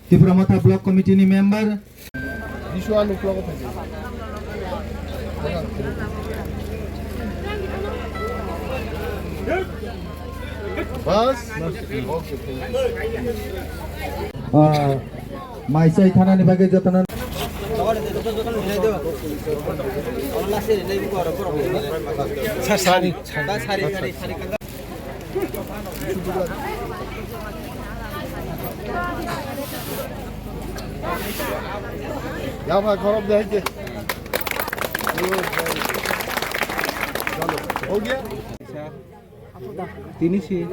Tiframata Block Committee ni member. Maisai Thana ni bagai jotanan. Ya भाई खराब देखे हो गया Tini sih,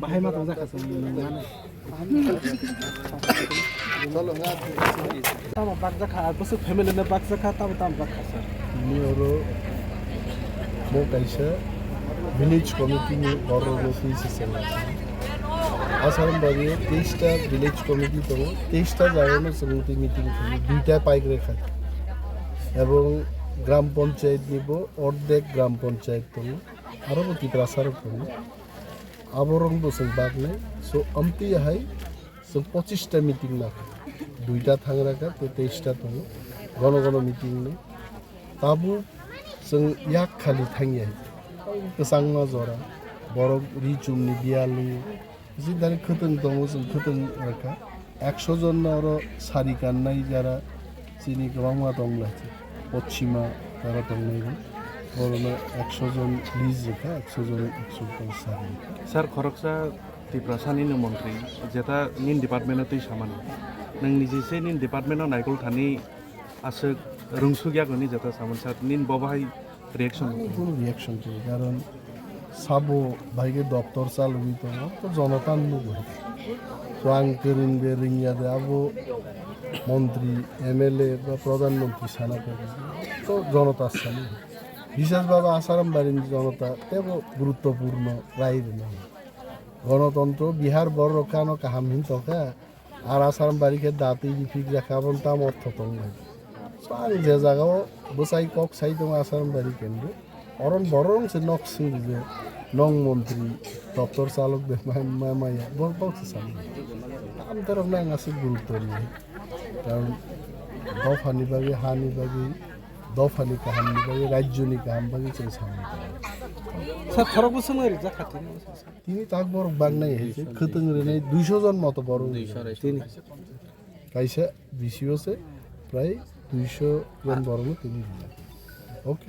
bahaya mah tuh zakat semuanya. Tamu bak zakat, bos family na bak zakat, tamu bak kasar. ini orang mau kaisa village committee ni orang office sih asalam bagi 23টা village committee তো 23টা জায়গায় সমিতি meeting করে দুইটা পাইক রেখা এবং গ্রাম পঞ্চায়েত নিব অর্ধেক গ্রাম পঞ্চায়েত করব আরো কি প্রসার করব আবরণ বসে বাগলে so Amati high so 25টা meeting না দুইটা থাং রাখা তো 23টা তো ঘন ঘন মিটিং নেই তাবু जों याक खालि थाङिया गोसांना जरा बरफ रिचुमनि बियालि जि दानि खोथों दङ जों खोथों राखा 100 जन आरो सारि गाननाय जारा जिनि गोबां मा दंला पश्चिमा जारा दंनाय बरनो 100 जन लिजखा 100 जन 100 सारि Sir khoroksa tiprasani no mantri jeta nin department tei samano nang niji se nin department no naikol thani asuk rungsugya goni jeta saman sar nin bobahai reaction কোনো রিঅ্যাকশন নেই কারণ সাবো ভাইকে দপ্তর চালু তো তো জনতা নুব তো আং করিংবে রিংয়াদে আবো মন্ত্রী এমএলএ বা প্রধানমন্ত্রী সানা করে তো জনতা সানি বিশেষ বাবা আসারাম বাড়ির জনতা তেব গুরুত্বপূর্ণ রাইর না গণতন্ত্র বিহার বড় রক্ষানো কাহামহীন তকা আর আসারাম বাড়িকে দাঁতি ফিক রাখাবন তাম অর্থ তো soal je jagao bosai kok sai dong asaram bari kendu oron borong se nok sing je nong montri doptor salok be maya bol sam am taraf na ngasi gurutto ni karon dofani bagi hani bagi dofani kahani bagi rajyoni kaham bagi che samne Sir khorok busung eri zakat ini. তিনি তাক বড় বাগনাই হয়েছে খতং রে নাই 200 জন মতো বড় তিনি কাইসা বেশি হচ্ছে প্রায় 200 জন বড় তিনি ওকে